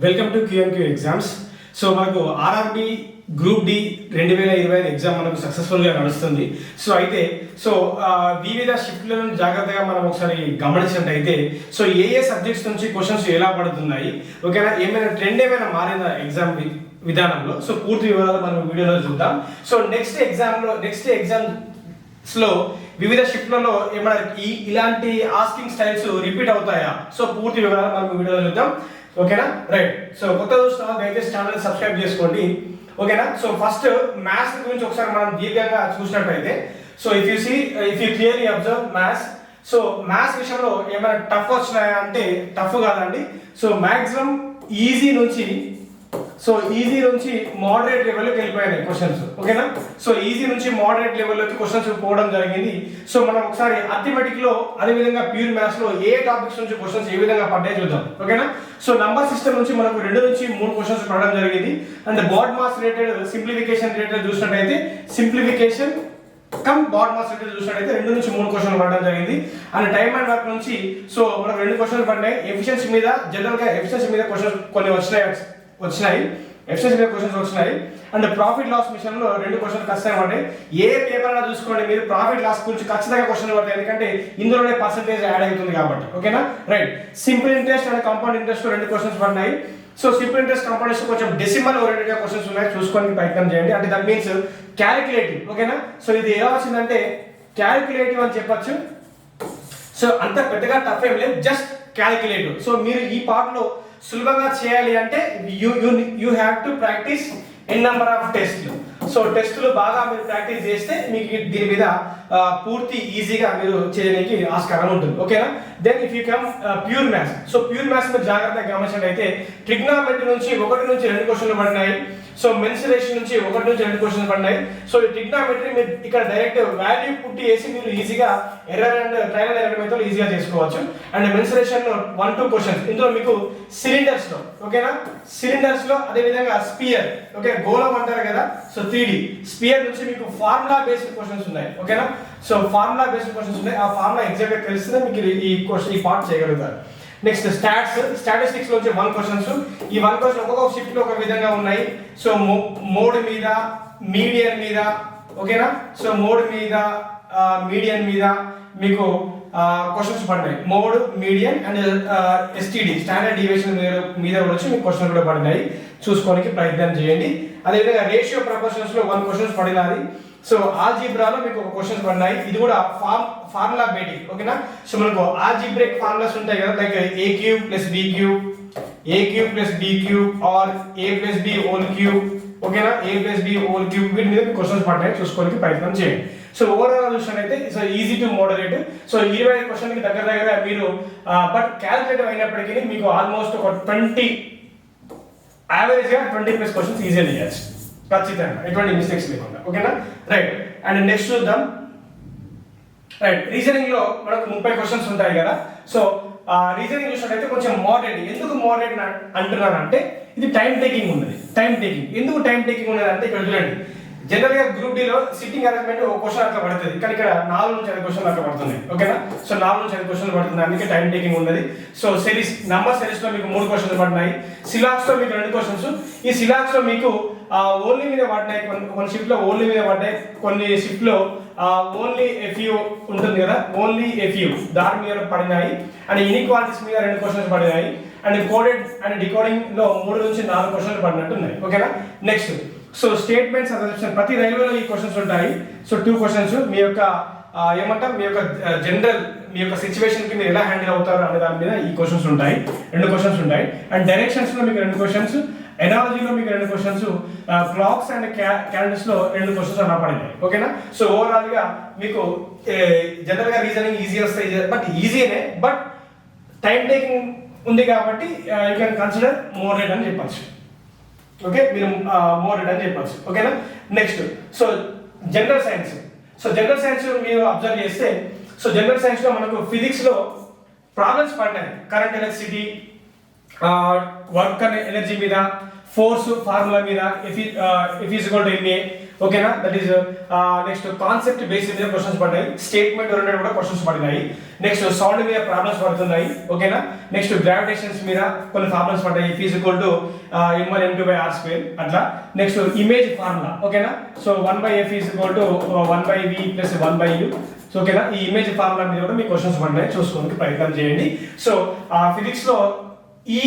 Welcome to QNQ exams. So మనకు RRB group D 2025 exam మనకు సక్సెస్ఫుల్గా నడుస్తుంది. సో అయితే వివిధ షిఫ్ట్లను జాగ్రత్తగా మనం ఒకసారి గమనించినట్టయితే ఏ సబ్జెక్ట్స్ నుంచి క్వశ్చన్స్ ఎలా పడుతున్నాయి, ఓకేనా, ఏమైనా ట్రెండ్ ఏమైనా మారిందా ఎగ్జామ్ విధానంలో, పూర్తి వివరాలు మనం వీడియోలో చూద్దాం. నెక్స్ట్ ఎగ్జామ్స్ లో వివిధ షిఫ్ట్లలో ఏమైనా ఇలాంటి ఆస్కింగ్ స్టైల్స్ రిపీట్ అవుతాయా, పూర్తి వివరాలు మనం వీడియోలో చూద్దాం. ఓకేనా, రైట్. కొత్త చూస్తున్నా దయచేసి ఛానల్ సబ్స్క్రైబ్ చేసుకోండి. ఓకేనా, ఫస్ట్ మ్యాథ్స్ గురించి ఒకసారి మనం దీర్ఘంగా చూసినట్లయితే if you clearly observe maths విషయంలో ఏమైనా టఫ్ వచ్చినాయా అంటే టఫ్ కాదండి. మాక్సిమం ఈజీ నుంచి మోడరేట్ లెవెల్లోకి వెళ్ళిపోయినాయి క్వశ్చన్స్. ఓకేనా, ఈజీ నుంచి మోడరేట్ లెవెల్లోకి క్వశ్చన్స్ పోవడం జరిగింది. మనం ఒకసారి అథమెటిక్ లో అదేవిధంగా ప్యూర్ మ్యాథ్స్ లో ఏ టాపిక్స్ నుంచి క్వశ్చన్స్ ఏ విధంగా పడ్డాయి చూద్దాం. ఓకేనా, నంబర్ సిస్టమ్ నుంచి మనకు 2 నుంచి 3 క్వశ్చన్స్ పడడం జరిగింది. And BODMAS related simplification related చూసినట్టయితే సింప్లిఫికేషన్ బాడ్ మాస్ రిలేటెడ్ చూసినట్టయితే 2 నుంచి 3 క్వశ్చన్లు పడడం జరిగింది. అండ్ టైమ్ అండ్ వర్క్ నుంచి మనకు 2 క్వశ్చన్లు పడినాయి. ఎఫిషియన్సీ మీద జనరల్ గా ఎఫిషియన్సీ మీద క్వశ్చన్స్ కొన్ని వచ్చినాయి ఎఫిషియన్సీ మీద క్వశ్చన్స్ వచ్చినాయి. అండ్ ప్రాఫిట్ లాస్ మిషన్ లో 2 క్వశ్చన్లు ఖచ్చితంగా పడ్డాయి. ఏ పేపర్ అయినా చూసుకోండి మీరు, ప్రాఫిట్ లాస్ గురించి ఖచ్చితంగా క్వశ్చన్ పడతాయి, ఎందుకంటే ఇందులోనే పర్సెంటేజ్ యాడ్ అవుతుంది కాబట్టి. ఓకేనా, right. Simple interest and compound interest 2 questions పడినాయి. సింపుల్ ఇంట్రెస్ట్ కాంపౌండ్ ఇంట్రెస్ట్ కొంచెం డెసిమల్ ఓరియంటెడ్ గా క్వశ్చన్స్ ఉన్నాయి, చూసుకోవడానికి ప్రయత్నం చేయండి. అంటే దట్ మీన్స్ క్యాలిక్యులేటివ్. ఓకేనా, ఇది ఎలా వచ్చిందంటే క్యాలిక్యులేటివ్ అని చెప్పొచ్చు. అంత పెద్దగా టఫ్ ఏం లేదు, జస్ట్ క్యాలిక్యులేటివ్. మీరు ఈ పార్ట్ లో సులభంగా చేయాలి అంటే you have to practise n number of టెస్ట్లు. టెస్టులు బాగా మీరు ప్రాక్టీస్ చేస్తే మీకు దీని మీద పూర్తి ఈజీగా మీరు చేయడానికి ఆస్కారం ఉంటుంది. ఓకేనా, then if you come pure maths. Pure maths మీరు జాగ్రత్తగా గమనించినట్లయితే ట్రిగ్నామెట్రీ నుంచి 1 నుంచి 2 క్వశ్చన్లు పడినాయి. మెన్సురేషన్ నుంచి 1 నుంచి 2 క్వశ్చన్స్ పడినాయి. ట్రిగ్నామెట్రీ మీరు ఇక్కడ డైరెక్ట్ వాల్యూ పుట్టి వేసి మీరు ఈజీగా error and trial and error method ఈజీగా చేసుకోవచ్చు. అండ్ మెన్సురేషన్ 1-2 క్వశ్చన్స్ ఇందులో మీకు సిలిండర్స్ లో, ఓకేనా, సిలిండర్స్ లో అదే విధంగా స్పియర్, ఓకే, గోళం అంటారు కదా, 3D స్పియర్ నుంచి మీకు ఫార్ములా బేస్డ్ క్వశ్చన్స్ ఉన్నాయి. ఓకేనా, ఫార్ములా బేస్డ్ క్వశ్చన్స్ ఉన్నాయి. ఆ ఫార్ములా ఎగ్జాక్ట్ గా తెలిస్తే మీకు ఈ పార్ట్ చేయగలుగుతారు. నెక్స్ట్ స్టాటిస్టిక్స్ నుంచి 1 క్వశ్చన్స్. ఈ 1 క్వశ్చన్ ఒక్కొక్క షిఫ్ట్ లో ఒక విధంగా ఉన్నాయి. మోడ్ మీద, మీడియన్ మీద, ఓకేనా, మోడ్ మీద, మీడియన్ మీద మీకు క్వశ్చన్స్ పడినాయి. Mode, median and STD standard deviation మీద వచ్చి మీకు క్వశ్చన్ కూడా పడినాయి, చూసుకోవడానికి ప్రయత్నం చేయండి. అదేవిధంగా రేషియో ప్రపోర్షన్స్ లో 1 క్వశ్చన్స్ పడినది. ఆల్జీబ్రాలో మీకు ఒక క్వశ్చన్స్ పడినాయి. ఇది కూడా ఫార్ములా బేటింగ్. ఓకేనా, మనకు ఆల్జీబ్రిక్ ఫార్ములాస్ ఉంటాయి కదా, like a³ + b³ a³ + b³ are a+b whole cube. ఓకేనా, a+b హోల్ క్యూబ్ వీటి మీద క్వశ్చన్స్ పడినాయి, చూసుకోవడానికి ప్రయత్నం చేయండి. ఓవరాల్ చూసినట్లయితే ఈజీ టు మోడరేట్. 20 క్వశ్చన్కి దగ్గర మీరు బట్ క్యాలిక్యులేటివ్ అయినప్పటికీ మీకు ఆల్మోస్ట్ ఒక 20 యావరేజ్ గా 20+ క్వశ్చన్స్ ఈజీగా చేయొచ్చు ఖచ్చితంగా, ఎటువంటి మిస్టేక్స్ లేకుండా. ఓకేనా, రైట్. అండ్ నెక్స్ట్ చూద్దాం. రైట్, రీజనింగ్ లో మనకు 30 క్వశ్చన్స్ ఉంటాయి కదా. రీజనింగ్ చూసినట్లయితే కొంచెం మోడరేట్. ఎందుకు మోడరేట్ అంటున్నానంటే ఇది టైం టేకింగ్ ఉన్నది. ఎందుకు టైం టేకింగ్ ఉన్నది అంటే ఇక్కడ చూడండి, జనరల్ గా గ్రూప్ డి లో సిట్టింగ్ అరేంజ్మెంట్ ఒక క్వశ్చన్ అట్లా పడుతుంది, కానీ ఇక్కడ 4 నుంచి 5 క్వశ్చన్లు అట్లా పడుతున్నాయి. ఓకేనా, 4 నుంచి 5 క్వశ్చన్లు పడుతుంది, అందుకే టైం టేకింగ్ ఉన్నది. సిరీస్ నంబర్ సిరీస్ లో మీకు 3 క్వశ్చన్స్ పడినాయి. సిలాక్స్ లో మీకు 2 క్వశ్చన్స్. ఈ సిలాక్స్ లో మీకు ఓన్లీ మీద పడినాయి, కొన్ని షిఫ్ట్ లో ఓన్లీ మీద పడ్డాయి, కొన్ని షిఫ్ట్ లో ఓన్లీ ఎఫ్యూ ఉంటుంది కదా, ఓన్లీ ఎఫ్యూ దాని మీద పడినాయి. అండ్ ఇన్ఈక్వాలిటీస్ మీద 2 క్వశ్చన్స్ పడినాయి. అండ్ కోడెడ్ అండ్ డికోడింగ్ లో 3 నుంచి 4 క్వశ్చన్లు పడినట్టు ఉన్నాయి. ఓకేనా, నెక్స్ట్ స్టేట్మెంట్స్ అసెప్షన్. ప్రతి రైల్వేలో ఈ క్వశ్చన్స్ ఉంటాయి. 2 క్వశ్చన్స్ మీ యొక్క ఏమంటారు, మీ యొక్క జనరల్ మీ యొక్క సిచ్యువేషన్ కి మీరు ఎలా హ్యాండిల్ అవుతారు అనే దాని మీద ఈ క్వశ్చన్స్ ఉంటాయి. 2 క్వశ్చన్స్ ఉంటాయి. అండ్ డైరెక్షన్స్ లో మీకు 2 క్వశ్చన్స్, ఎనాలజీలో మీకు 2 క్వశ్చన్స్, క్లాక్స్ అండ్ క్యాలెండర్స్ లో 2 క్వశ్చన్స్ అలా పడినాయి. ఓకేనా, ఓవరాల్ గా మీకు జనరల్ గా రీజనింగ్ ఈజీ వస్తాయి, బట్ ఈజీనే, బట్ టైం టేకింగ్ ఉంది కాబట్టి యూ కెన్ కన్సిడర్ మోడరేట్ అని చెప్పచ్చు. ఓకే, మీరు మోడరేట్ అని చెప్పచ్చు. ఓకేనా, next general science. General science మీరు అబ్జర్వ్ చేస్తే జనరల్ సైన్స్ లో మనకు ఫిజిక్స్ లో ప్రాబ్లమ్స్ పడినాయి. Current electricity, work and energy మీద, ఫోర్స్ ఫార్ములా మీద, F = ma, ఓకేనా. That is next concept based మీద క్వశ్చన్స్ పడ్డాయి, స్టేట్మెంట్ ఓరియంటెడ్ కూడా క్వశ్చన్స్ పడినాయి. నెక్స్ట్ సౌండ్ మీద ప్రాబ్లమ్స్ పడుతున్నాయి. ఓకేనా. నెక్స్ట్ గ్రావిటేషన్స్ మీద కొన్ని ప్రాబ్లమ్స్ పడ్డాయి, F = m1 m2/r² అట్లా. Next image formula. ఓకేనా. So 1/f = 1/v + 1/u. So ఓకేనా, ఈ ఇమేజ్ ఫార్ములా మీద కూడా మీకు క్వశ్చన్స్ పడ్డాయి, చూసుకోవడానికి ప్రయత్నం చేయండి. సో ఫిజిక్స్ లో ఈ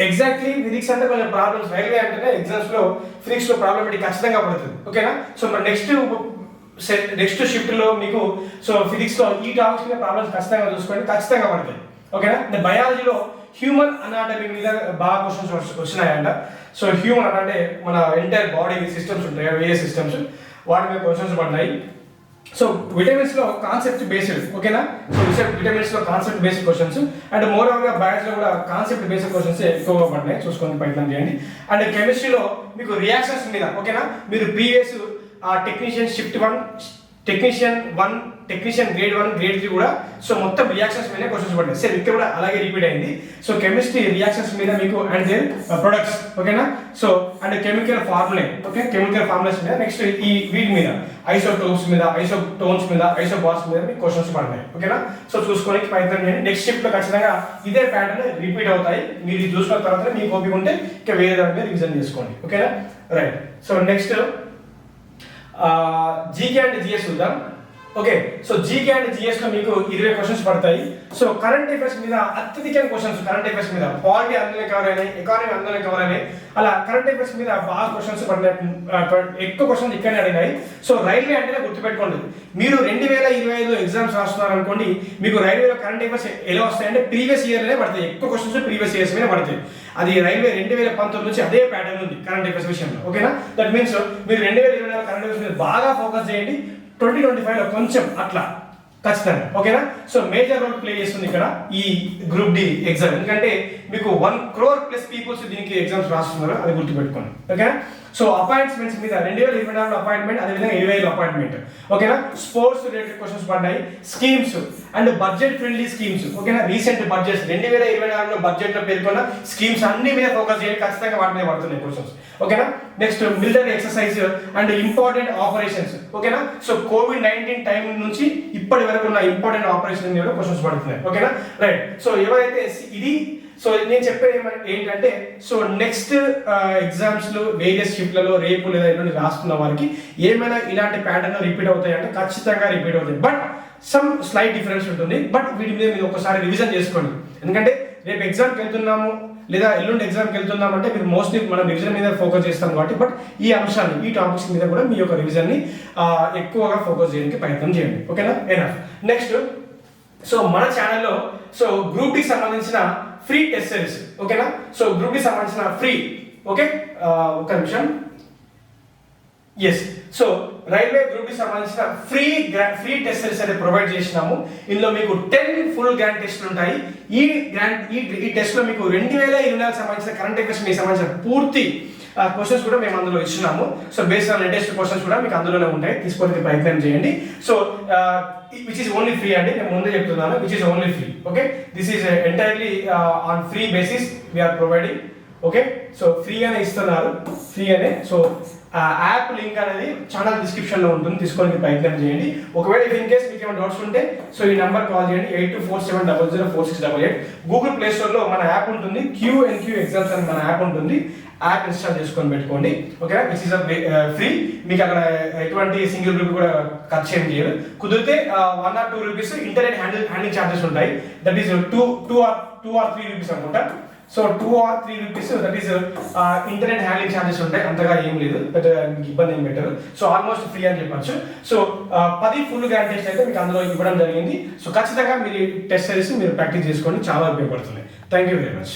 ఎగ్జాక్ట్లీ ఫిజిక్స్ అంటే కొంచెం ప్రాబ్లమ్స్ రైల్వే అంటేనే ఎగ్జామ్స్ లో ఫిజిక్స్ లో ప్రాబ్లమ్ ఖచ్చితంగా పడుతుంది. ఓకేనా. సో మరి నెక్స్ట్ షిఫ్ట్ లో మీకు సో ఫిజిక్స్ లో ఈ టాపిక్స్ మీద ప్రాబ్లమ్స్ ఖచ్చితంగా చూసుకోండి, ఖచ్చితంగా పడతాయి. ఓకేనా. బయాలజీలో హ్యూమన్ అనాటమీ మీద బాగా క్వశ్చన్స్ వచ్చినాయంట. సో హ్యూమన్ అంటే మన ఎంటైర్ బాడీ సిస్టమ్స్ ఉంటాయి, వేరే సిస్టమ్స్, వాటి మీద క్వశ్చన్స్ పడ్డాయి. సో విటమిన్స్ లో కాన్సెప్ట్ బేస్డ్. ఓకేనా. సో విటమిన్స్ లో concept based questions and more over గా బయాలజీ లో కూడా కాన్సెప్ట్ బేస్డ్ క్వశ్చన్స్ ఎక్కువగా పడ్డాయి, చూసుకొని ప్రయత్నం చేయండి. అండ్ కెమిస్ట్రీలో మీకు రియాక్షన్స్ మీద. ఓకేనా. మీరు previous technician shift 1, technician grade 1, grade 3 కూడా సో మొత్తం రియాక్షన్స్ మీద క్వశ్చన్స్ పడ్డాయి. సేమ్ ఇక్కడ కూడా అలాగే రిపీట్ అయింది. సో కెమిస్ట్రీ రియాక్షన్స్ మీద మీకు అండ్ దేర్ ప్రొడక్ట్స్. ఓకేనా. So and chemical formulae. Okay, chemical ఫార్ములేస్ మీద. నెక్స్ట్ ఈ వీటి మీద ఐసోటోన్స్ మీద, ఐసోటోన్స్ మీద, ఐసోబార్స్ మీద మీకు క్వశ్చన్స్ పడ్డాయి. ఓకేనా. సో చూసుకోవడానికి ప్రయత్నం చేయండి. నెక్స్ట్ షిఫ్ట్ లో ఖచ్చితంగా ఇదే ప్యాటర్న్ రిపీట్ అవుతాయి. మీరు ఇది చూసుకున్న తర్వాత మీకు ఓపిక ఉంటే ఇంకా వేరే దాని మీద రివిజన్ చేసుకోండి. ఓకేనా. Right. So next GK and GS చూద్దాం. Okay. So GK and GS లో మీకు 20 క్వశ్చన్స్ పడతాయి. సో కరెంట్ అఫైర్స్ మీద అత్యధికమైన క్వశ్చన్స్, కరెంట్ అఫైర్స్ మీద పాలిటీ అందులో కవర్ అయినాయి, ఎకానమీ అందులో కవర్ అయినాయి. అలా కరెంట్ అఫైర్స్ మీద బాగా క్వశ్చన్స్ పడినాయి, ఎక్కువ క్వశ్చన్స్ ఇక్కడనే అడిగినాయి. సో రైల్వే అంటేనే గుర్తుపెట్టుకోండి, మీరు 2025లో ఎగ్జామ్స్ రాస్తున్నారు అనుకోండి, మీకు రైల్వేలో కరెంట్ అఫైర్స్ ఎలా వస్తాయంటే ప్రీవియస్ ఇయర్లోనే పడతాయి, ఎక్కువ క్వశ్చన్స్ ప్రీవియస్ ఇయర్స్ మీద పడతాయి. అది రైల్వే 2019 నుంచి అదే ప్యాటర్న్ ఉంది కరెంట్ అఫైర్స్ విషయంలో. ఓకేనా. దట్ మీన్స్ మీరు 2024 కరెంట్ అఫైర్స్ మీద బాగా ఫోకస్ చేయండి. 2025లో కొంచెం అట్లా ఖచ్చితంగా. ఓకేనా. సో మేజర్ రోల్ ప్లే చేస్తుంది ఇక్కడ ఈ గ్రూప్ డి ఎగ్జామ్, ఎందుకంటే మీకు 1 crore+ పీపుల్స్ దీనికి ఎగ్జామ్స్ రాస్తున్నారు, అది గుర్తుపెట్టుకోండి. ఓకేనా. సో అపాయింట్మెంట్స్ మీద 2024 అపాయింట్మెంట్, అదేవిధంగా 25 అపాయింట్మెంట్. ఓకేనా. స్పోర్ట్స్ రిలేటెడ్ క్వశ్చన్స్ పడ్డాయి, schemes and budget friendly schemes. ఓకేనా. రీసెంట్ బడ్జెట్స్ 2024లో బడ్జెట్ లో పేర్కొన్న స్కీమ్స్ అన్ని మీద ఫోకస్ చేయండి, ఖచ్చితంగా వాటి మీద పడుతున్నాయి క్వశ్చన్స్. ఓకేనా. Next military exercise and important operations. ఓకేనా. సో COVID-19 టైం నుంచి ఇప్పటి వరకు ఉన్న ఇంపార్టెంట్ ఆపరేషన్ మీద క్వశ్చన్స్ పడుతున్నాయి. ఓకేనా. రైట్. సో ఎవరైతే ఇది సో నేను చెప్పేది ఏంటంటే సో నెక్స్ట్ ఎగ్జామ్స్ లో వేరియస్ షిఫ్ట్లలో రేపు లేదా ఎల్లుండి రాస్తున్న వారికి ఏమైనా ఇలాంటి ప్యాటర్న్ రిపీట్ అవుతాయి అంటే ఖచ్చితంగా రిపీట్ అవుతాయి, బట్ సమ్ స్లైట్ డిఫరెన్స్ ఉంటుంది. బట్ వీటి మీద మీరు ఒకసారి రివిజన్ చేసుకోండి, ఎందుకంటే రేపు ఎగ్జామ్కి వెళ్తున్నాము లేదా ఎల్లుండి ఎగ్జామ్కి వెళ్తున్నాం అంటే మీరు మోస్ట్లీ మనం రివిజన్ మీద ఫోకస్ చేస్తాం కాబట్టి, బట్ ఈ అంశాన్ని ఈ టాపిక్స్ మీద కూడా మీ యొక్క రివిజన్ ని ఎక్కువగా ఫోకస్ చేయడానికి ప్రయత్నం చేయండి. ఓకేనా. ఎనఫ్. నెక్స్ట్ సో మన ఛానల్లో సో గ్రూప్ డి సంబంధించిన ఫ్రీ టెస్ట్ సిరీస్. ఓకేనా. సో గ్రూప్ డి సంబంధించిన ఫ్రీ, ఓకే ఒక నిమిషం, ఎస్. సో రైల్వే గ్రూప్ కి సంబంధించిన ఫ్రీ టెస్ట్ సిరీస్ అయితే ప్రొవైడ్ చేసినాము. ఇందులో మీకు 10 ఫుల్ గ్రాండ్ టెస్ట్లు ఉంటాయి. ఈ టెస్ట్ లో మీకు 2024 సంబంధించిన కరెంట్ అఫైర్స్ మీకు సంబంధించిన పూర్తి క్వశ్చన్స్ కూడా మేము అందులో ఇస్తున్నాము. So based on latest questions కూడా మీకు అందులోనే ఉంటాయి, తీసుకోవడానికి ప్రయత్నం చేయండి. So which is only free అండి, నేను ముందే చెప్తున్నాను, which is only free. Okay. This is entirely on free basis we are providing. Okay. So ఫ్రీగానే ఇస్తున్నారు, ఫ్రీగానే. సో యాప్ లింక్ అనేది ఛానల్ డిస్క్రిప్షన్ లో ఉంటుంది, తీసుకోవడానికి ప్రయత్నం చేయండి. ఒకవేళ ఇన్ కేస్ మీకు ఏమైనా డౌట్స్ ఉంటే సో ఈ నెంబర్ కాల్ చేయండి, 8247004688. గూగుల్ ప్లే స్టోర్ లో మన యాప్ ఉంటుంది, Q&Q ఎగ్జామ్స్ అని మన యాప్ ఉంటుంది, యాప్ ఇన్స్టాల్ చేసుకొని పెట్టుకోండి. ఓకేనా. Which is free. మీకు అక్కడ ఎటువంటి సింగిల్ రూపీ కూడా ఖర్చు ఏం చేయరు. కుదిరితే 1 or 2 rupees internet handing charges ఉంటాయి, దట్ ఈస్ 2 or 3 రూపీస్ అనుకుంటా. So 2 or 3 rupees that is internet handing charges ఉంటాయి, అంతగా ఏం లేదు, పెద్దగా ఇబ్బంది ఏం పెట్టరు. సో ఆల్మోస్ట్ ఫ్రీ అని చెప్పచ్చు. సో 10 ఫుల్ గ్రాండ్ టెస్ట్ అయితే మీకు అందులో ఇవ్వడం జరిగింది. సో ఖచ్చితంగా మీరు టెస్ట్ చేసి మీరు ప్రాక్టీస్ చేసుకోండి, చాలా ఉపయోగపడుతుంది. Thank you very much.